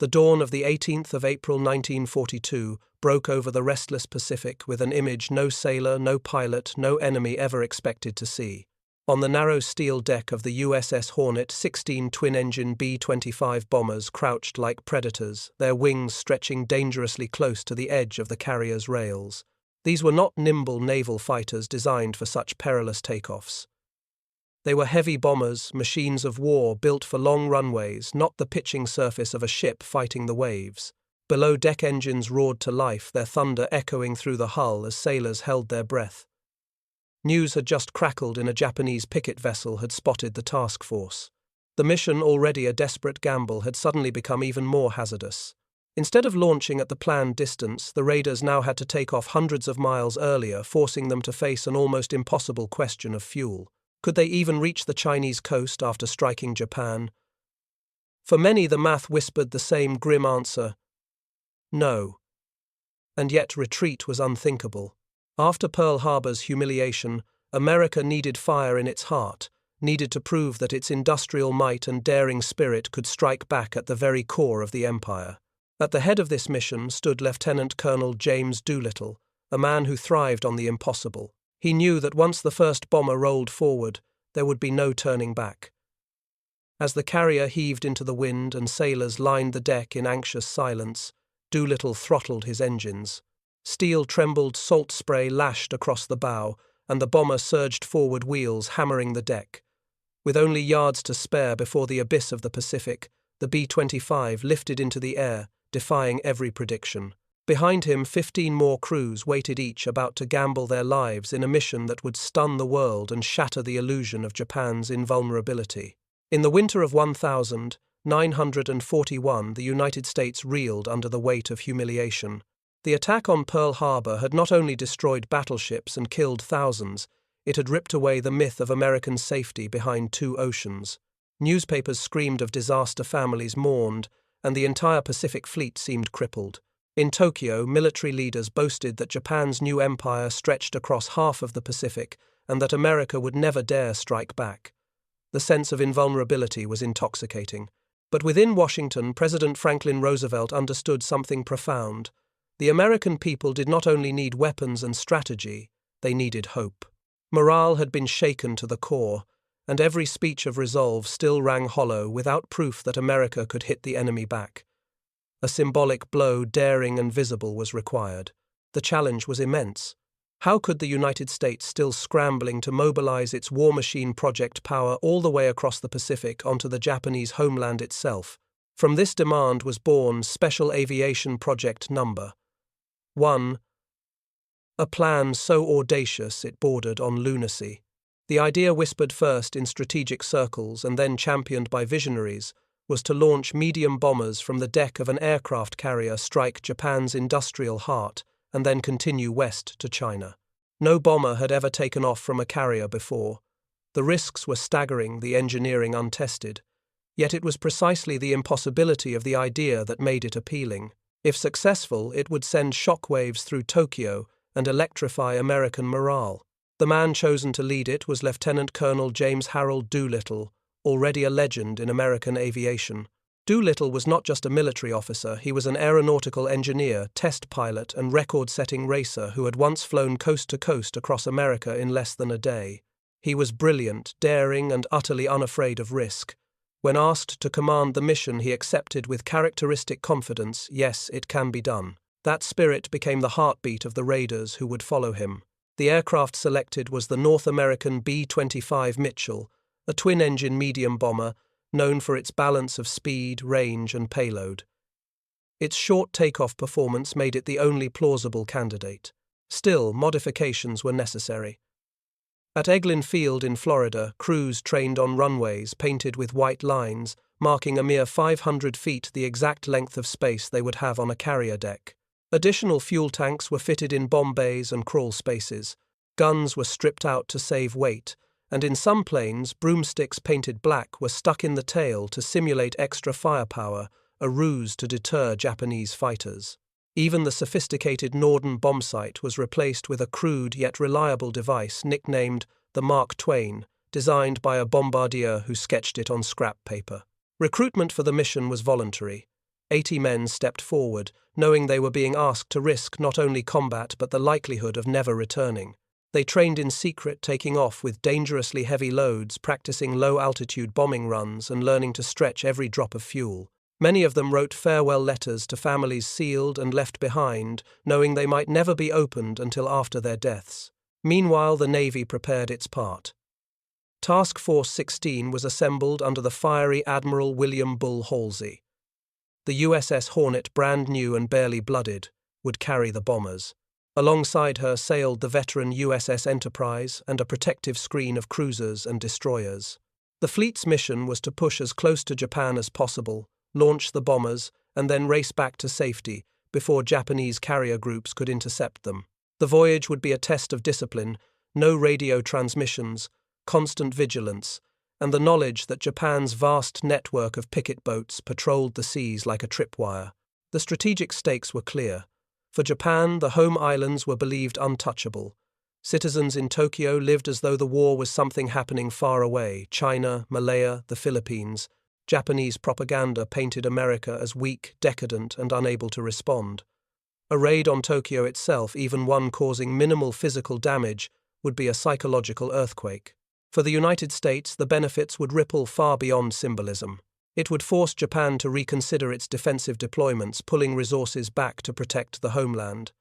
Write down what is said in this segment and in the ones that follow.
The dawn of the 18th of April 1942 broke over the restless Pacific with an image no sailor, no pilot, no enemy ever expected to see. On the narrow steel deck of the USS Hornet, 16 twin-engine B-25 bombers crouched like predators, their wings stretching dangerously close to the edge of the carrier's rails. These were not nimble naval fighters designed for such perilous takeoffs. They were heavy bombers, machines of war built for long runways, not the pitching surface of a ship fighting the waves. Below deck engines roared to life, their thunder echoing through the hull as sailors held their breath. News had just crackled in a Japanese picket vessel had spotted the task force. The mission, already a desperate gamble, had suddenly become even more hazardous. Instead of launching at the planned distance, the raiders now had to take off hundreds of miles earlier, forcing them to face an almost impossible question of fuel. Could they even reach the Chinese coast after striking Japan? For many, the math whispered the same grim answer: no. And yet retreat was unthinkable. After Pearl Harbor's humiliation, America needed fire in its heart, needed to prove that its industrial might and daring spirit could strike back at the very core of the empire. At the head of this mission stood Lieutenant Colonel James Doolittle, a man who thrived on the impossible. He knew that once the first bomber rolled forward, there would be no turning back. As the carrier heaved into the wind and sailors lined the deck in anxious silence, Doolittle throttled his engines. Steel trembled, salt spray lashed across the bow, and the bomber surged forward, wheels hammering the deck. With only yards to spare before the abyss of the Pacific, the B-25 lifted into the air, defying every prediction. Behind him, 15 more crews waited, each about to gamble their lives in a mission that would stun the world and shatter the illusion of Japan's invulnerability. In the winter of 1941, the United States reeled under the weight of humiliation. The attack on Pearl Harbor had not only destroyed battleships and killed thousands, it had ripped away the myth of American safety behind two oceans. Newspapers screamed of disaster, families mourned, and the entire Pacific Fleet seemed crippled. In Tokyo, military leaders boasted that Japan's new empire stretched across half of the Pacific and that America would never dare strike back. The sense of invulnerability was intoxicating. But within Washington, President Franklin Roosevelt understood something profound. The American people did not only need weapons and strategy, they needed hope. Morale had been shaken to the core, and every speech of resolve still rang hollow without proof that America could hit the enemy back. A symbolic blow, daring and visible, was required. The challenge was immense. How could the United States, still scrambling to mobilize its war machine project power all the way across the Pacific onto the Japanese homeland itself? From this demand was born Special Aviation Project No. 1, a plan so audacious it bordered on lunacy. The idea, whispered first in strategic circles and then championed by visionaries, was to launch medium bombers from the deck of an aircraft carrier, strike Japan's industrial heart, and then continue west to China. No bomber had ever taken off from a carrier before. The risks were staggering, the engineering untested. Yet it was precisely the impossibility of the idea that made it appealing. If successful, it would send shockwaves through Tokyo and electrify American morale. The man chosen to lead it was Lieutenant Colonel James Harold Doolittle, already a legend in American aviation. Doolittle was not just a military officer, he was an aeronautical engineer, test pilot, and record-setting racer who had once flown coast to coast across America in less than a day. He was brilliant, daring, and utterly unafraid of risk. When asked to command the mission, he accepted with characteristic confidence, "Yes, it can be done." That spirit became the heartbeat of the raiders who would follow him. The aircraft selected was the North American B-25 Mitchell, a twin-engine medium bomber known for its balance of speed, range, and payload. Its short takeoff performance made it the only plausible candidate. Still, modifications were necessary. At Eglin Field in Florida, crews trained on runways painted with white lines, marking a mere 500 feet, the exact length of space they would have on a carrier deck. Additional fuel tanks were fitted in bomb bays and crawl spaces. Guns were stripped out to save weight, and in some planes, broomsticks painted black were stuck in the tail to simulate extra firepower, a ruse to deter Japanese fighters. Even the sophisticated Norden bombsight was replaced with a crude yet reliable device nicknamed the Mark Twain, designed by a bombardier who sketched it on scrap paper. Recruitment for the mission was voluntary. 80 men stepped forward, knowing they were being asked to risk not only combat but the likelihood of never returning. They trained in secret, taking off with dangerously heavy loads, practicing low-altitude bombing runs and learning to stretch every drop of fuel. Many of them wrote farewell letters to families sealed and left behind, knowing they might never be opened until after their deaths. Meanwhile, the Navy prepared its part. Task Force 16 was assembled under the fiery Admiral William Bull Halsey. The USS Hornet, brand new and barely blooded, would carry the bombers. Alongside her sailed the veteran USS Enterprise and a protective screen of cruisers and destroyers. The fleet's mission was to push as close to Japan as possible, launch the bombers, and then race back to safety before Japanese carrier groups could intercept them. The voyage would be a test of discipline, no radio transmissions, constant vigilance, and the knowledge that Japan's vast network of picket boats patrolled the seas like a tripwire. The strategic stakes were clear. For Japan, the home islands were believed untouchable. Citizens in Tokyo lived as though the war was something happening far away. China, Malaya, the Philippines. Japanese propaganda painted America as weak, decadent, and unable to respond. A raid on Tokyo itself, even one causing minimal physical damage, would be a psychological earthquake. For the United States, the benefits would ripple far beyond symbolism. It would force Japan to reconsider its defensive deployments, pulling resources back to protect the homeland.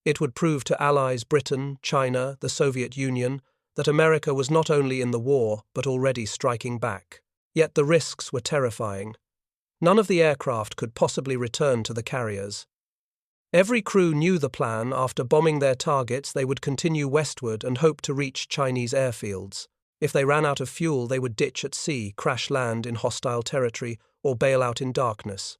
It would prove to allies Britain, China, the Soviet Union, that America was not only in the war, but already striking back. Yet the risks were terrifying. None of the aircraft could possibly return to the carriers. Every crew knew the plan. After bombing their targets, they would continue westward and hope to reach Chinese airfields. If they ran out of fuel, they would ditch at sea, crash land in hostile territory, or bail out in darkness.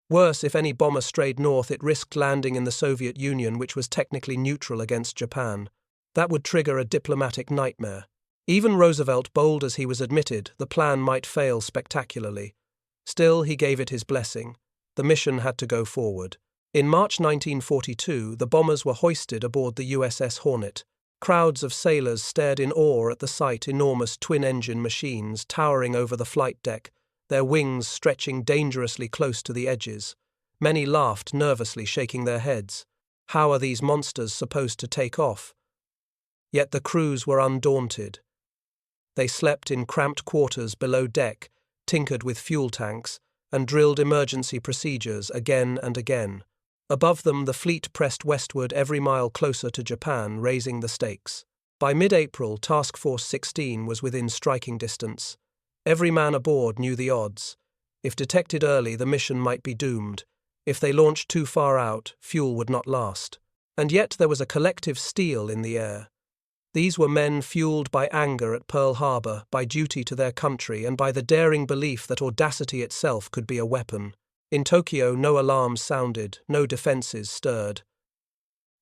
Worse, if any bomber strayed north, it risked landing in the Soviet Union, which was technically neutral against Japan. That would trigger a diplomatic nightmare. Even Roosevelt, bold as he was admitted, the plan might fail spectacularly. Still, he gave it his blessing. The mission had to go forward. In March 1942, the bombers were hoisted aboard the USS Hornet. Crowds of sailors stared in awe at the sight, enormous twin-engine machines towering over the flight deck, their wings stretching dangerously close to the edges. Many laughed nervously, shaking their heads. How are these monsters supposed to take off? Yet the crews were undaunted. They slept in cramped quarters below deck, tinkered with fuel tanks, and drilled emergency procedures again and again. Above them, the fleet pressed westward every mile closer to Japan, raising the stakes. By mid-April, Task Force 16 was within striking distance. Every man aboard knew the odds. If detected early, the mission might be doomed. If they launched too far out, fuel would not last. And yet there was a collective steel in the air. These were men fueled by anger at Pearl Harbor, by duty to their country, and by the daring belief that audacity itself could be a weapon. In Tokyo, no alarms sounded, no defenses stirred.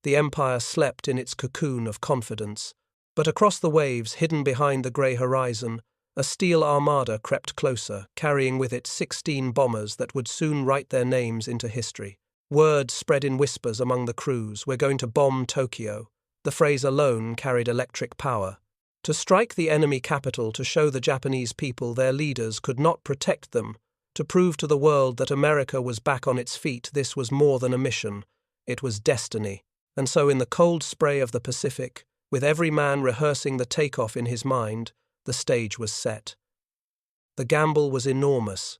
The empire slept in its cocoon of confidence. But across the waves, hidden behind the grey horizon, a steel armada crept closer, carrying with it 16 bombers that would soon write their names into history. Word spread in whispers among the crews, "We're going to bomb Tokyo." The phrase alone carried electric power. To strike the enemy capital, to show the Japanese people their leaders could not protect them, to prove to the world that America was back on its feet, this was more than a mission. It was destiny. And so in the cold spray of the Pacific, with every man rehearsing the takeoff in his mind, the stage was set. The gamble was enormous,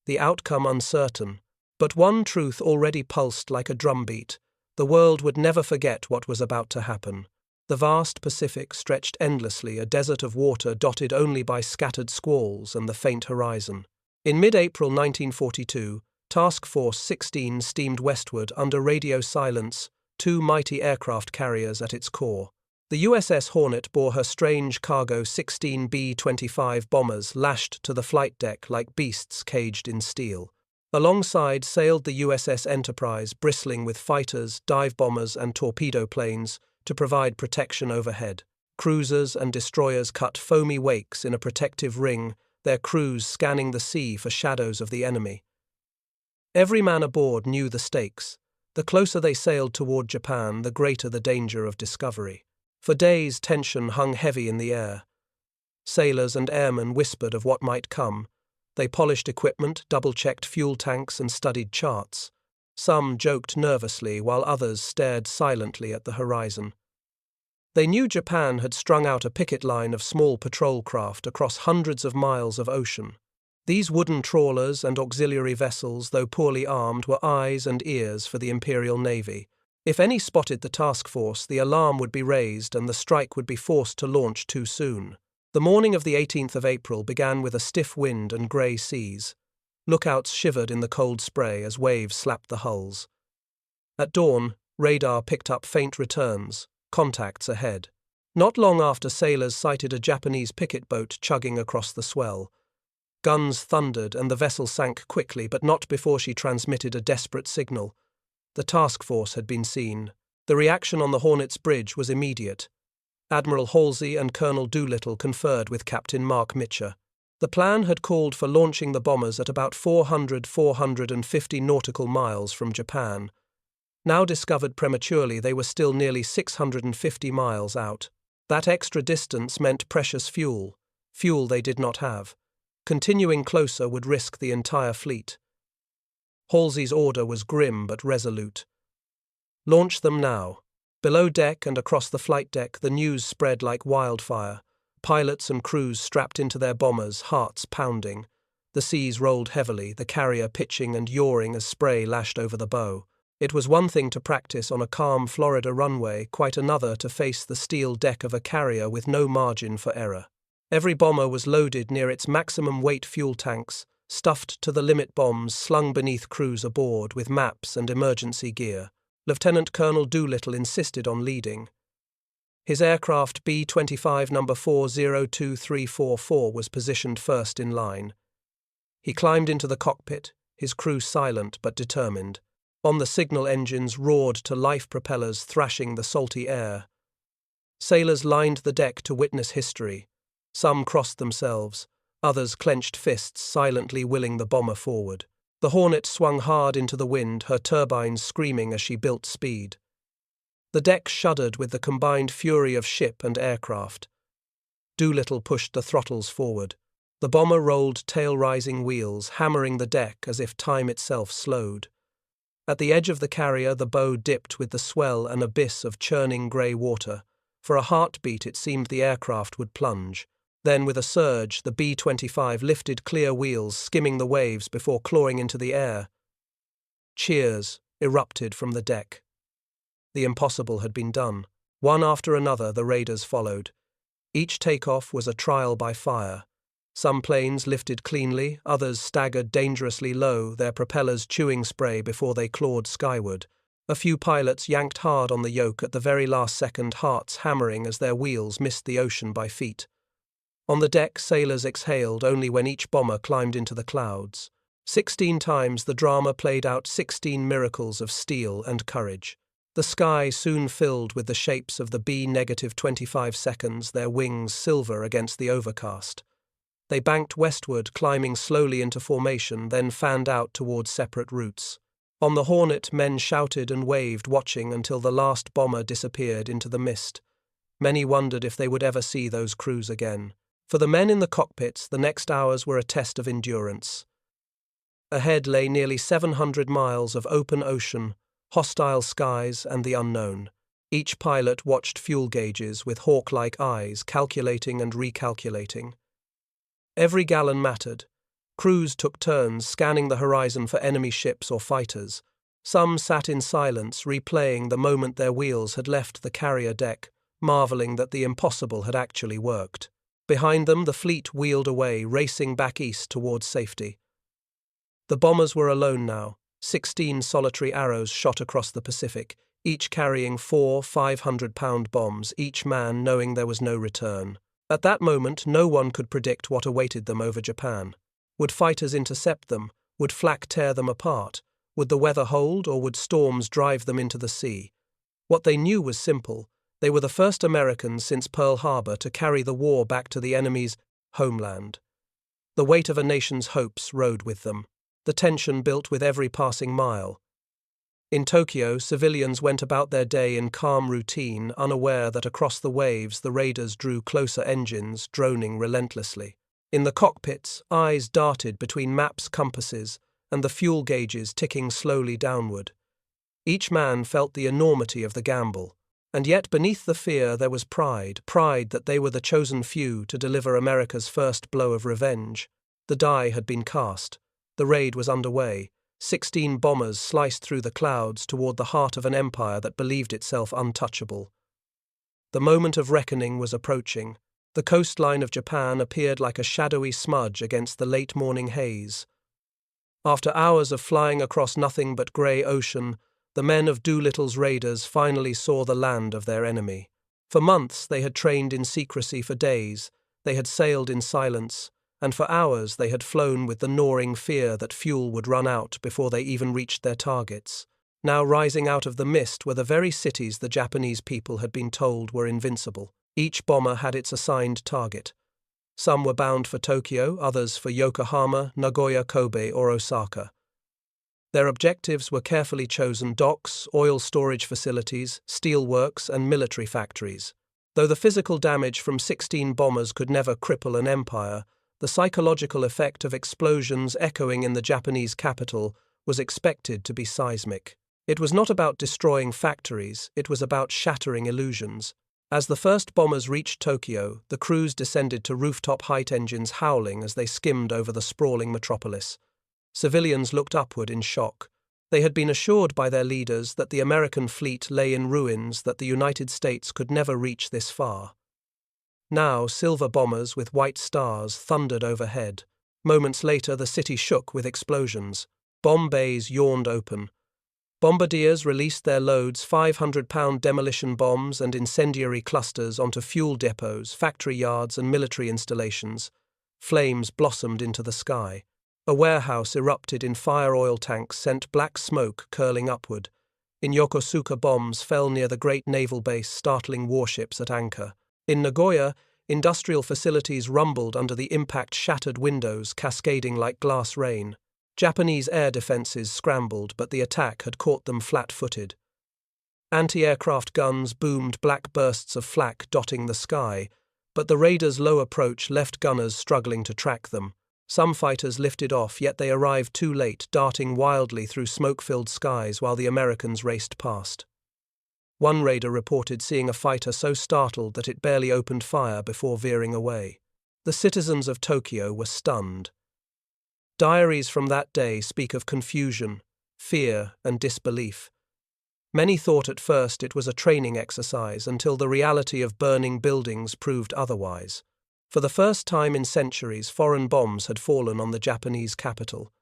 the outcome uncertain, but one truth already pulsed like a drumbeat: the world would never forget what was about to happen. The vast Pacific stretched endlessly, a desert of water dotted only by scattered squalls and the faint horizon. In mid-April 1942, Task Force 16 steamed westward under radio silence, 2 mighty aircraft carriers at its core. The USS Hornet bore her strange cargo 16 B-25 bombers lashed to the flight deck like beasts caged in steel. Alongside sailed the USS Enterprise, bristling with fighters, dive bombers, and torpedo planes to provide protection overhead. Cruisers and destroyers cut foamy wakes in a protective ring, their crews scanning the sea for shadows of the enemy. Every man aboard knew the stakes. The closer they sailed toward Japan, the greater the danger of discovery. For days, tension hung heavy in the air. Sailors and airmen whispered of what might come, They polished equipment, double-checked fuel tanks, and studied charts. Some joked nervously, while others stared silently at the horizon. They knew Japan had strung out a picket line of small patrol craft across hundreds of miles of ocean. These wooden trawlers and auxiliary vessels, though poorly armed, were eyes and ears for the Imperial Navy. If any spotted the task force, the alarm would be raised and the strike would be forced to launch too soon. The morning of the 18th of April began with a stiff wind and grey seas. Lookouts shivered in the cold spray as waves slapped the hulls. At dawn, radar picked up faint returns, contacts ahead. Not long after, sailors sighted a Japanese picket boat chugging across the swell. Guns thundered and the vessel sank quickly, but not before she transmitted a desperate signal. The task force had been seen. The reaction on the Hornet's bridge was immediate. Admiral Halsey and Colonel Doolittle conferred with Captain Mark Mitcher. The plan had called for launching the bombers at about 450 nautical miles from Japan. Now discovered prematurely, they were still nearly 650 miles out. That extra distance meant precious fuel they did not have. Continuing closer would risk the entire fleet. Halsey's order was grim but resolute. Launch them now. Below deck and across the flight deck, the news spread like wildfire. Pilots and crews strapped into their bombers, hearts pounding. The seas rolled heavily, the carrier pitching and yawing as spray lashed over the bow. It was one thing to practice on a calm Florida runway, quite another to face the steel deck of a carrier with no margin for error. Every bomber was loaded near its maximum weight fuel tanks, stuffed to the limit, bombs slung beneath crews aboard with maps and emergency gear. Lieutenant Colonel Doolittle insisted on leading. His aircraft B-25 number 402344 was positioned first in line. He climbed into the cockpit, his crew silent but determined. On the signal, engines roared to life, propellers thrashing the salty air. Sailors lined the deck to witness history. Some crossed themselves, others clenched fists, silently willing the bomber forward. The Hornet swung hard into the wind, her turbines screaming as she built speed. The deck shuddered with the combined fury of ship and aircraft. Doolittle pushed the throttles forward. The bomber rolled tail-rising wheels, hammering the deck as if time itself slowed. At the edge of the carrier, the bow dipped with the swell, an abyss of churning grey water. For a heartbeat, it seemed the aircraft would plunge. Then, with a surge, the B-25 lifted clear wheels, skimming the waves before clawing into the air. Cheers erupted from the deck. The impossible had been done. One after another, the raiders followed. Each takeoff was a trial by fire. Some planes lifted cleanly, others staggered dangerously low, their propellers chewing spray before they clawed skyward. A few pilots yanked hard on the yoke at the very last second, hearts hammering as their wheels missed the ocean by feet. On the deck, sailors exhaled only when each bomber climbed into the clouds. 16 times the drama played out, 16 miracles of steel and courage. The sky soon filled with the shapes of the B-25 seconds, their wings silver against the overcast. They banked westward, climbing slowly into formation, then fanned out towards separate routes. On the Hornet, men shouted and waved, watching until the last bomber disappeared into the mist. Many wondered if they would ever see those crews again. For the men in the cockpits, the next hours were a test of endurance. Ahead lay nearly 700 miles of open ocean, hostile skies, and the unknown. Each pilot watched fuel gauges with hawk-like eyes, calculating and recalculating. Every gallon mattered. Crews took turns scanning the horizon for enemy ships or fighters. Some sat in silence, replaying the moment their wheels had left the carrier deck, marveling that the impossible had actually worked. Behind them, the fleet wheeled away, racing back east towards safety. The bombers were alone now. 16 solitary arrows shot across the Pacific, each carrying 4 500-pound bombs, each man knowing there was no return. At that moment, no one could predict what awaited them over Japan. Would fighters intercept them? Would flak tear them apart? Would the weather hold, or would storms drive them into the sea? What they knew was simple. They were the first Americans since Pearl Harbor to carry the war back to the enemy's homeland. The weight of a nation's hopes rode with them. The tension built with every passing mile. In Tokyo, civilians went about their day in calm routine, unaware that across the waves the raiders drew closer, engines droning relentlessly. In the cockpits, eyes darted between maps, compasses, and the fuel gauges ticking slowly downward. Each man felt the enormity of the gamble, and yet beneath the fear there was pride that they were the chosen few to deliver America's first blow of revenge. The die had been cast. The raid was underway. 16 bombers sliced through the clouds toward the heart of an empire that believed itself untouchable. The moment of reckoning was approaching. The coastline of Japan appeared like a shadowy smudge against the late morning haze. After hours of flying across nothing but grey ocean, the men of Doolittle's raiders finally saw the land of their enemy. For months they had trained in secrecy, for days they had sailed in silence, and for hours they had flown with the gnawing fear that fuel would run out before they even reached their targets. Now rising out of the mist were the very cities the Japanese people had been told were invincible. Each bomber had its assigned target. Some were bound for Tokyo, others for Yokohama, Nagoya, Kobe, or Osaka. Their objectives were carefully chosen: docks, oil storage facilities, steelworks, and military factories. Though the physical damage from 16 bombers could never cripple an empire, the psychological effect of explosions echoing in the Japanese capital was expected to be seismic. It was not about destroying factories, it was about shattering illusions. As the first bombers reached Tokyo, the crews descended to rooftop height, engines howling as they skimmed over the sprawling metropolis. Civilians looked upward in shock. They had been assured by their leaders that the American fleet lay in ruins, that the United States could never reach this far. Now, silver bombers with white stars thundered overhead. Moments later, the city shook with explosions. Bomb bays yawned open. Bombardiers released their loads, 500-pound demolition bombs and incendiary clusters, onto fuel depots, factory yards, and military installations. Flames blossomed into the sky. A warehouse erupted in fire. Oil tanks sent black smoke curling upward. In Yokosuka, bombs fell near the great naval base, startling warships at anchor. In Nagoya, industrial facilities rumbled under the impact, shattered windows cascading like glass rain. Japanese air defenses scrambled, but the attack had caught them flat-footed. Anti-aircraft guns boomed, black bursts of flak dotting the sky, but the raiders' low approach left gunners struggling to track them. Some fighters lifted off, yet they arrived too late, darting wildly through smoke-filled skies while the Americans raced past. One raider reported seeing a fighter so startled that it barely opened fire before veering away. The citizens of Tokyo were stunned. Diaries from that day speak of confusion, fear, and disbelief. Many thought at first it was a training exercise, until the reality of burning buildings proved otherwise. For the first time in centuries, foreign bombs had fallen on the Japanese capital.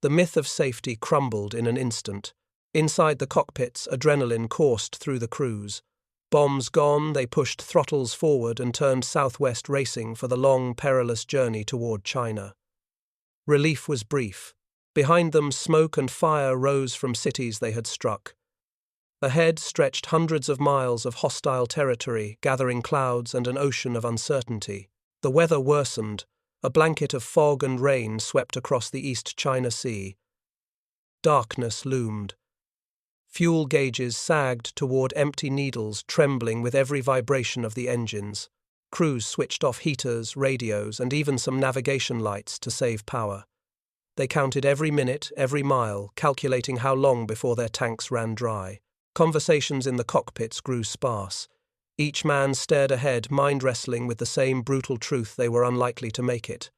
The myth of safety crumbled in an instant. Inside the cockpits, adrenaline coursed through the crews. Bombs gone, they pushed throttles forward and turned southwest, racing for the long, perilous journey toward China. Relief was brief. Behind them, smoke and fire rose from cities they had struck. Ahead stretched hundreds of miles of hostile territory, gathering clouds and an ocean of uncertainty. The weather worsened. A blanket of fog and rain swept across the East China Sea. Darkness loomed. Fuel gauges sagged toward empty needles, trembling with every vibration of the engines. Crews switched off heaters, radios, and even some navigation lights to save power. They counted every minute, every mile, calculating how long before their tanks ran dry. Conversations in the cockpits grew sparse. Each man stared ahead, mind-wrestling with the same brutal truth: they were unlikely to make it.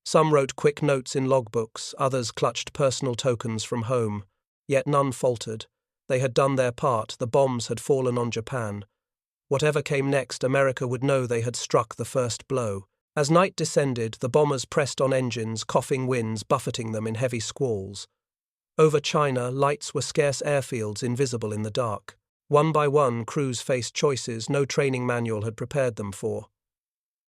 Some wrote quick notes in logbooks, others clutched personal tokens from home. Yet none faltered. They had done their part, the bombs had fallen on Japan. Whatever came next, America would know they had struck the first blow. As night descended, the bombers pressed on engines, coughing winds buffeting them in heavy squalls. Over China, lights were scarce airfields invisible in the dark. One by one, crews faced choices no training manual had prepared them for.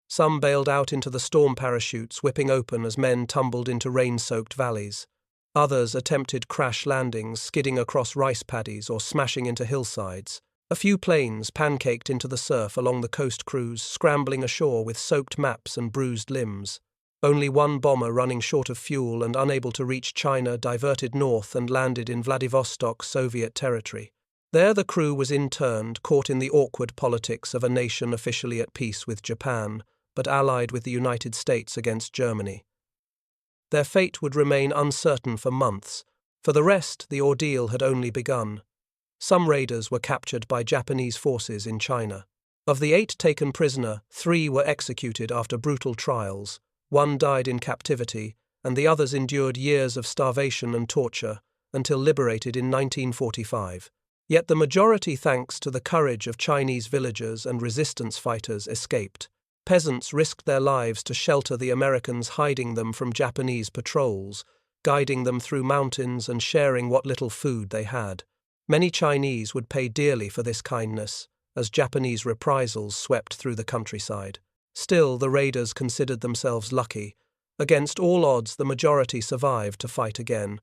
Some bailed out into the storm parachutes, whipping open as men tumbled into rain-soaked valleys. Others attempted crash landings, skidding across rice paddies or smashing into hillsides. A few planes pancaked into the surf along the coast, crews scrambling ashore with soaked maps and bruised limbs. Only one bomber, running short of fuel and unable to reach China, diverted north and landed in Vladivostok, Soviet territory. There the crew was interned, caught in the awkward politics of a nation officially at peace with Japan, but allied with the United States against Germany. Their fate would remain uncertain for months. For the rest, the ordeal had only begun. Some raiders were captured by Japanese forces in China. Of the 8 taken prisoner, 3 were executed after brutal trials, 1 died in captivity, and the others endured years of starvation and torture until liberated in 1945. Yet the majority, thanks to the courage of Chinese villagers and resistance fighters, escaped. Peasants risked their lives to shelter the Americans, hiding them from Japanese patrols, guiding them through mountains and sharing what little food they had. Many Chinese would pay dearly for this kindness, as Japanese reprisals swept through the countryside. Still, the raiders considered themselves lucky. Against all odds, the majority survived to fight again.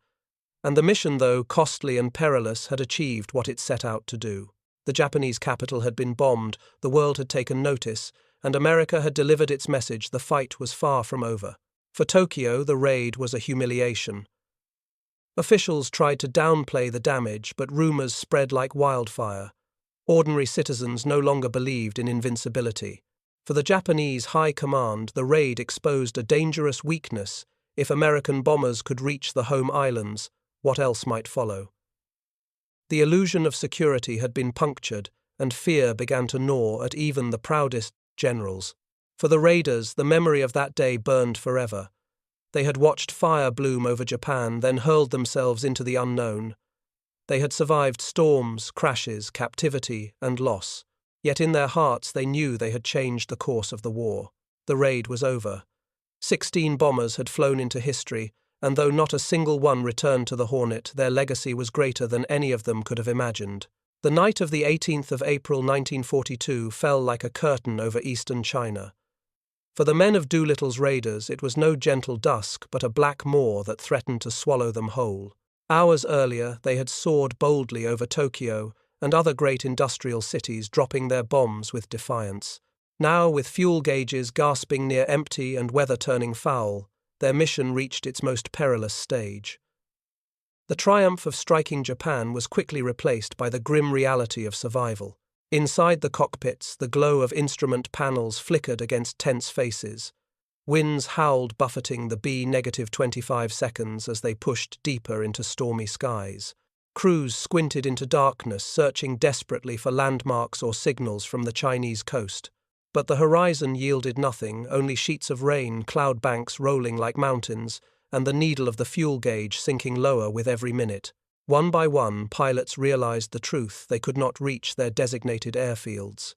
And the mission, though costly and perilous, had achieved what it set out to do. The Japanese capital had been bombed, the world had taken notice, and America had delivered its message: the fight was far from over. For Tokyo, the raid was a humiliation. Officials tried to downplay the damage, but rumors spread like wildfire. Ordinary citizens no longer believed in invincibility. For the Japanese high command, the raid exposed a dangerous weakness. If American bombers could reach the home islands, what else might follow? The illusion of security had been punctured, and fear began to gnaw at even the proudest generals. For the raiders, the memory of that day burned forever. They had watched fire bloom over Japan, then hurled themselves into the unknown. They had survived storms, crashes, captivity, and loss. Yet in their hearts they knew they had changed the course of the war. The raid was over. 16 bombers had flown into history, and though not a single one returned to the Hornet, their legacy was greater than any of them could have imagined. The night of the 18th of April 1942 fell like a curtain over eastern China. For the men of Doolittle's raiders, it was no gentle dusk, but a black maw that threatened to swallow them whole. Hours earlier, they had soared boldly over Tokyo and other great industrial cities, dropping their bombs with defiance. Now, with fuel gauges gasping near empty and weather turning foul, their mission reached its most perilous stage. The triumph of striking Japan was quickly replaced by the grim reality of survival. Inside the cockpits, the glow of instrument panels flickered against tense faces. Winds howled, buffeting the B-25 seconds as they pushed deeper into stormy skies. Crews squinted into darkness, searching desperately for landmarks or signals from the Chinese coast. But the horizon yielded nothing, only sheets of rain, cloud banks rolling like mountains, and the needle of the fuel gauge sinking lower with every minute. One by one, pilots realized the truth: they could not reach their designated airfields.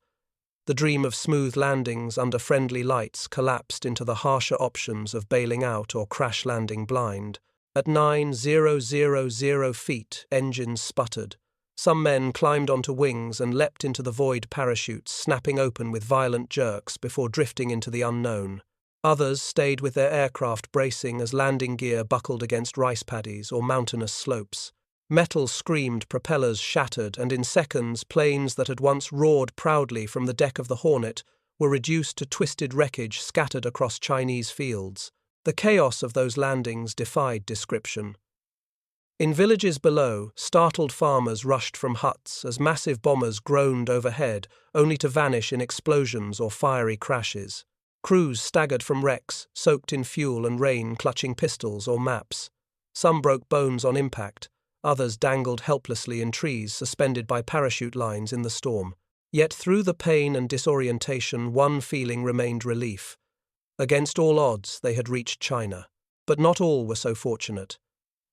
The dream of smooth landings under friendly lights collapsed into the harsher options of bailing out or crash landing blind. At 9,000 feet, engines sputtered. Some men climbed onto wings and leapt into the void parachutes, snapping open with violent jerks before drifting into the unknown. Others stayed with their aircraft bracing as landing gear buckled against rice paddies or mountainous slopes. Metal screamed, propellers shattered, and in seconds, planes that had once roared proudly from the deck of the Hornet were reduced to twisted wreckage scattered across Chinese fields. The chaos of those landings defied description. In villages below, startled farmers rushed from huts as massive bombers groaned overhead, only to vanish in explosions or fiery crashes. Crews staggered from wrecks, soaked in fuel and rain, clutching pistols or maps. Some broke bones on impact, others dangled helplessly in trees suspended by parachute lines in the storm. Yet through the pain and disorientation, one feeling remained: relief. Against all odds, they had reached China. But not all were so fortunate.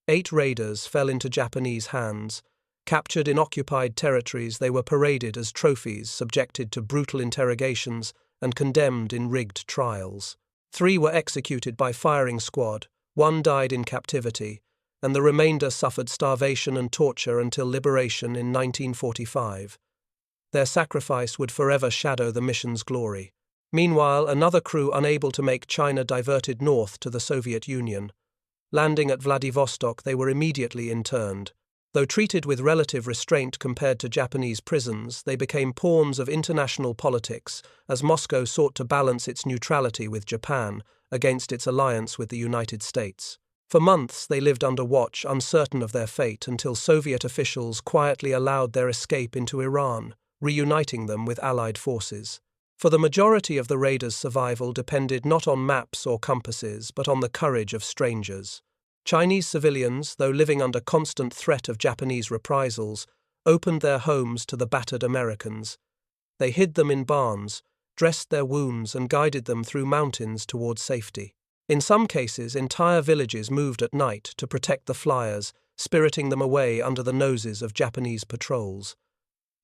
8 raiders fell into Japanese hands. Captured in occupied territories, they were paraded as trophies, subjected to brutal interrogations, and condemned in rigged trials. 3 were executed by firing squad, 1 died in captivity, and the remainder suffered starvation and torture until liberation in 1945. Their sacrifice would forever shadow the mission's glory. Meanwhile, another crew unable to make China diverted north to the Soviet Union. Landing at Vladivostok, they were immediately interned. Though treated with relative restraint compared to Japanese prisons, they became pawns of international politics as Moscow sought to balance its neutrality with Japan against its alliance with the United States. For months they lived under watch, uncertain of their fate, until Soviet officials quietly allowed their escape into Iran, reuniting them with Allied forces. For the majority of the raiders' survival depended not on maps or compasses, but on the courage of strangers. Chinese civilians, though living under constant threat of Japanese reprisals, opened their homes to the battered Americans. They hid them in barns, dressed their wounds, and guided them through mountains toward safety. In some cases, entire villages moved at night to protect the flyers, spiriting them away under the noses of Japanese patrols.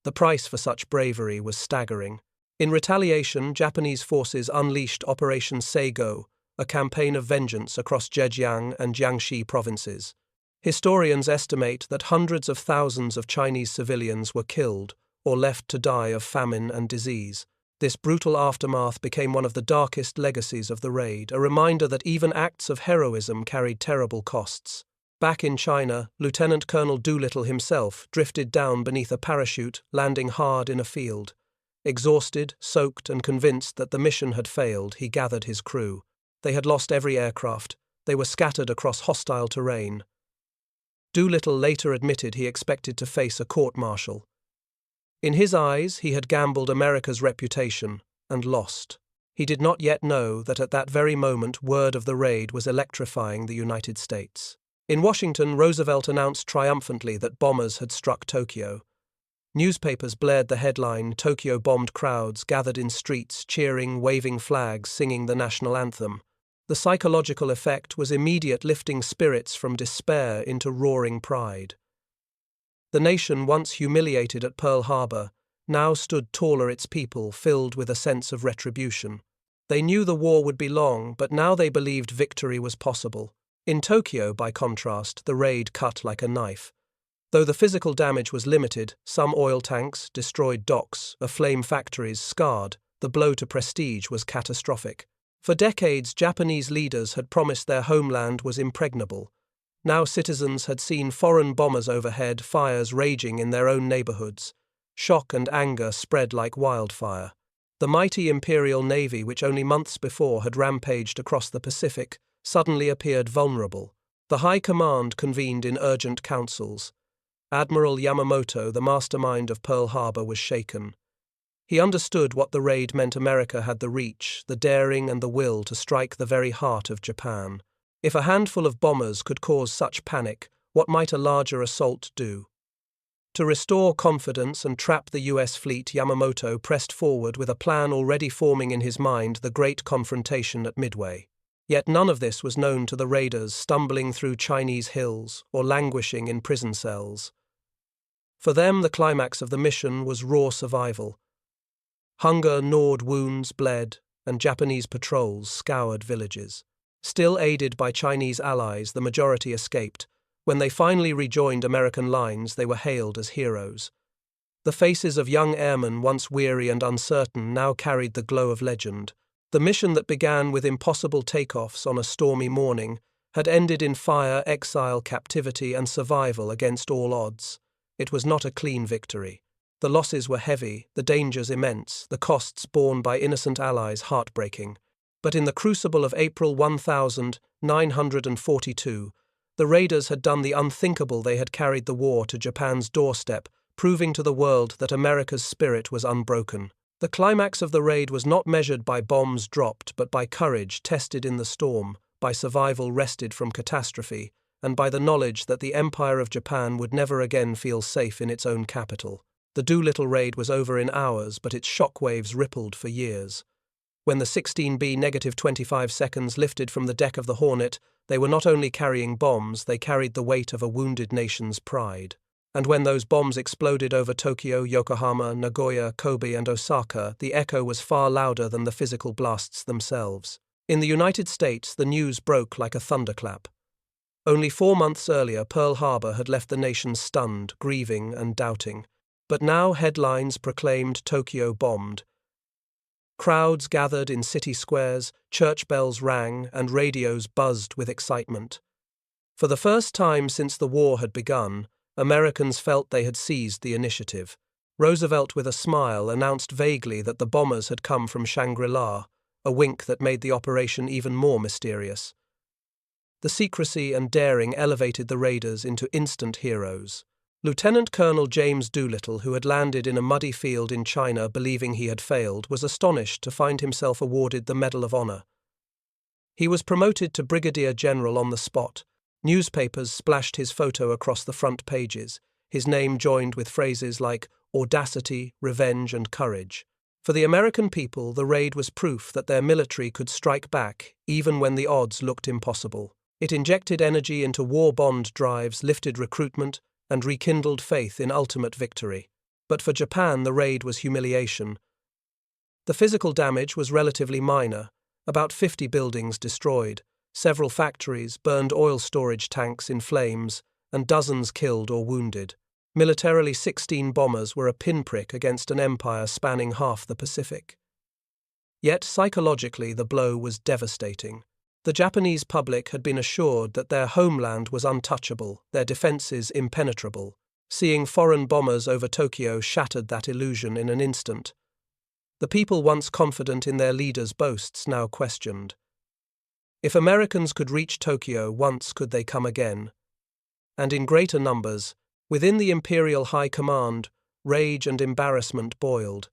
The price for such bravery was staggering. In retaliation, Japanese forces unleashed Operation Seigo, a campaign of vengeance across Zhejiang and Jiangxi provinces. Historians estimate that hundreds of thousands of Chinese civilians were killed or left to die of famine and disease. This brutal aftermath became one of the darkest legacies of the raid, a reminder that even acts of heroism carried terrible costs. Back in China, Lieutenant Colonel Doolittle himself drifted down beneath a parachute, landing hard in a field. Exhausted, soaked, and convinced that the mission had failed, he gathered his crew. They had lost every aircraft. They were scattered across hostile terrain. Doolittle later admitted he expected to face a court-martial. In his eyes, he had gambled America's reputation and lost. He did not yet know that at that very moment word of the raid was electrifying the United States. In Washington, Roosevelt announced triumphantly that bombers had struck Tokyo. Newspapers blared the headline, "Tokyo bombed," crowds gathered in streets, cheering, waving flags, singing the national anthem. The psychological effect was immediate, lifting spirits from despair into roaring pride. The nation, once humiliated at Pearl Harbor, now stood taller, its people filled with a sense of retribution. They knew the war would be long, but now they believed victory was possible. In Tokyo, by contrast, the raid cut like a knife. Though the physical damage was limited, some oil tanks, destroyed docks, aflame factories scarred, the blow to prestige was catastrophic. For decades, Japanese leaders had promised their homeland was impregnable. Now citizens had seen foreign bombers overhead, fires raging in their own neighborhoods. Shock and anger spread like wildfire. The mighty Imperial Navy, which only months before had rampaged across the Pacific, suddenly appeared vulnerable. The High Command convened in urgent councils. Admiral Yamamoto, the mastermind of Pearl Harbor, was shaken. He understood what the raid meant. America had the reach, the daring, and the will to strike the very heart of Japan. If a handful of bombers could cause such panic, what might a larger assault do? To restore confidence and trap the U.S. fleet, Yamamoto pressed forward with a plan already forming in his mind: the great confrontation at Midway. Yet none of this was known to the raiders stumbling through Chinese hills or languishing in prison cells. For them, the climax of the mission was raw survival. Hunger gnawed wounds, bled, and Japanese patrols scoured villages. Still aided by Chinese allies, the majority escaped. When they finally rejoined American lines, they were hailed as heroes. The faces of young airmen, once weary and uncertain, now carried the glow of legend. The mission that began with impossible takeoffs on a stormy morning had ended in fire, exile, captivity, and survival against all odds. It was not a clean victory. The losses were heavy, the dangers immense, the costs borne by innocent allies heartbreaking. But in the crucible of April 1942, the raiders had done the unthinkable. They had carried the war to Japan's doorstep, proving to the world that America's spirit was unbroken. The climax of the raid was not measured by bombs dropped, but by courage tested in the storm, by survival wrested from catastrophe, and by the knowledge that the Empire of Japan would never again feel safe in its own capital. The Doolittle Raid was over in hours, but its shockwaves rippled for years. When the 16B-25 seconds lifted from the deck of the Hornet, they were not only carrying bombs, they carried the weight of a wounded nation's pride. And when those bombs exploded over Tokyo, Yokohama, Nagoya, Kobe, and Osaka, the echo was far louder than the physical blasts themselves. In the United States, the news broke like a thunderclap. Only 4 months earlier, Pearl Harbor had left the nation stunned, grieving, and doubting. But now headlines proclaimed Tokyo bombed. Crowds gathered in city squares, church bells rang, and radios buzzed with excitement. For the first time since the war had begun, Americans felt they had seized the initiative. Roosevelt, with a smile, announced vaguely that the bombers had come from Shangri-La, a wink that made the operation even more mysterious. The secrecy and daring elevated the raiders into instant heroes. Lieutenant Colonel James Doolittle, who had landed in a muddy field in China believing he had failed, was astonished to find himself awarded the Medal of Honor. He was promoted to Brigadier General on the spot. Newspapers splashed his photo across the front pages, his name joined with phrases like audacity, revenge, and courage. For the American people, the raid was proof that their military could strike back, even when the odds looked impossible. It injected energy into war bond drives, lifted recruitment, and rekindled faith in ultimate victory. But for Japan, the raid was humiliation. The physical damage was relatively minor, about 50 buildings destroyed, several factories, burned oil storage tanks in flames, and dozens killed or wounded. Militarily, 16 bombers were a pinprick against an empire spanning half the Pacific. Yet psychologically, the blow was devastating. The Japanese public had been assured that their homeland was untouchable, their defenses impenetrable. Seeing foreign bombers over Tokyo shattered that illusion in an instant. The people once confident in their leaders' boasts now questioned. If Americans could reach Tokyo once, could they come again? And in greater numbers, within the Imperial High Command, rage and embarrassment boiled.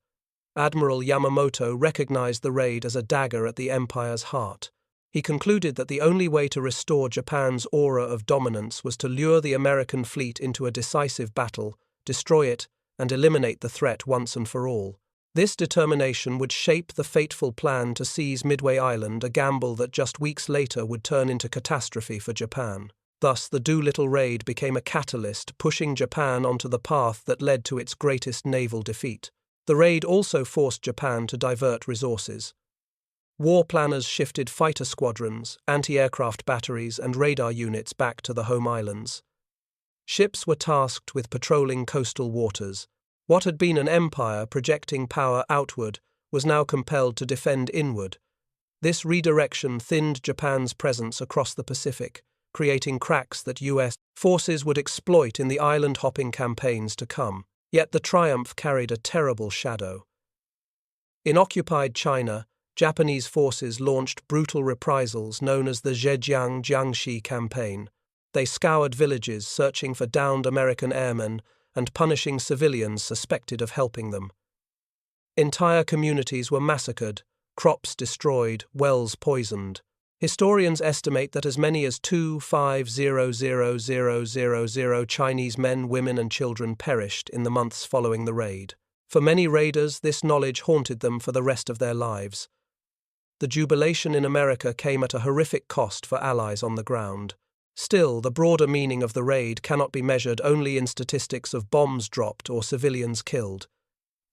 Admiral Yamamoto recognized the raid as a dagger at the empire's heart. He concluded that the only way to restore Japan's aura of dominance was to lure the American fleet into a decisive battle, destroy it, and eliminate the threat once and for all. This determination would shape the fateful plan to seize Midway Island, a gamble that just weeks later would turn into catastrophe for Japan. Thus, the Doolittle Raid became a catalyst, pushing Japan onto the path that led to its greatest naval defeat. The raid also forced Japan to divert resources. War planners shifted fighter squadrons, anti-aircraft batteries, and radar units back to the home islands. Ships were tasked with patrolling coastal waters. What had been an empire projecting power outward was now compelled to defend inward. This redirection thinned Japan's presence across the Pacific, creating cracks that U.S. forces would exploit in the island-hopping campaigns to come. Yet the triumph carried a terrible shadow. In occupied China, Japanese forces launched brutal reprisals known as the Zhejiang Jiangxi campaign. They scoured villages searching for downed American airmen and punishing civilians suspected of helping them. Entire communities were massacred, crops destroyed, wells poisoned. Historians estimate that as many as 250,000 Chinese men, women, and children perished in the months following the raid. For many raiders, this knowledge haunted them for the rest of their lives. The jubilation in America came at a horrific cost for allies on the ground. Still, the broader meaning of the raid cannot be measured only in statistics of bombs dropped or civilians killed.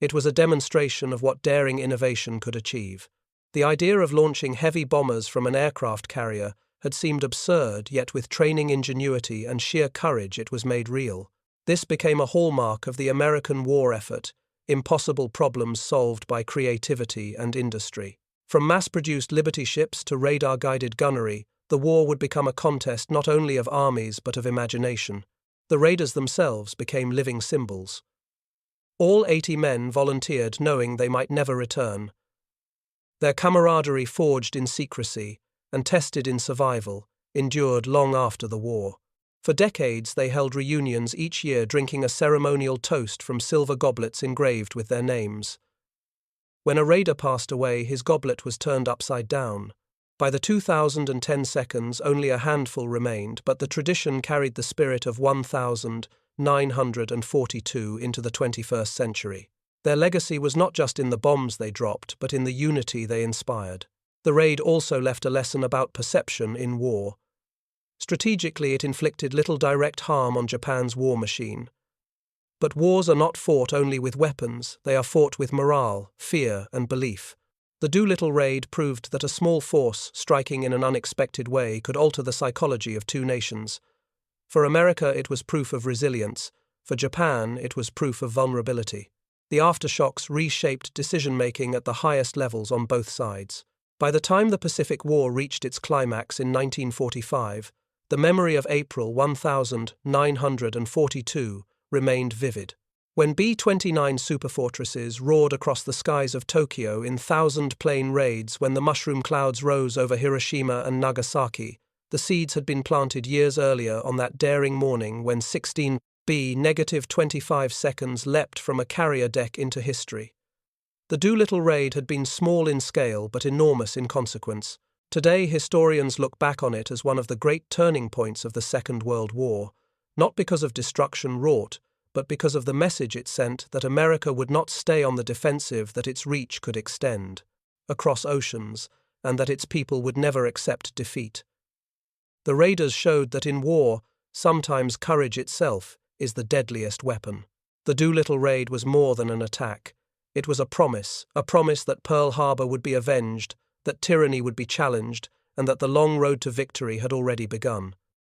It was a demonstration of what daring innovation could achieve. The idea of launching heavy bombers from an aircraft carrier had seemed absurd, yet with training ingenuity and sheer courage it was made real. This became a hallmark of the American war effort, impossible problems solved by creativity and industry. From mass-produced Liberty ships to radar-guided gunnery, the war would become a contest not only of armies but of imagination. The raiders themselves became living symbols. All 80 men volunteered knowing they might never return. Their camaraderie, forged in secrecy and tested in survival, endured long after the war. For decades they held reunions each year, drinking a ceremonial toast from silver goblets engraved with their names. When a raider passed away, his goblet was turned upside down. By the 2010 seconds, only a handful remained, but the tradition carried the spirit of 1942 into the 21st century. Their legacy was not just in the bombs they dropped, but in the unity they inspired. The raid also left a lesson about perception in war. Strategically, it inflicted little direct harm on Japan's war machine. But wars are not fought only with weapons, they are fought with morale, fear, and belief. The Doolittle Raid proved that a small force, striking in an unexpected way, could alter the psychology of two nations. For America, it was proof of resilience. For Japan, it was proof of vulnerability. The aftershocks reshaped decision-making at the highest levels on both sides. By the time the Pacific War reached its climax in 1945, the memory of April 1942 remained vivid. When B-29 superfortresses roared across the skies of Tokyo in thousand-plane raids, when the mushroom clouds rose over Hiroshima and Nagasaki, the seeds had been planted years earlier on that daring morning when 16 B-25 seconds leapt from a carrier deck into history. The Doolittle Raid had been small in scale but enormous in consequence. Today, historians look back on it as one of the great turning points of the Second World War, not because of destruction wrought, but because of the message it sent that America would not stay on the defensive, that its reach could extend across oceans, and that its people would never accept defeat. The raiders showed that in war, sometimes courage itself is the deadliest weapon. The Doolittle Raid was more than an attack. It was a promise that Pearl Harbor would be avenged, that tyranny would be challenged, and that the long road to victory had already begun.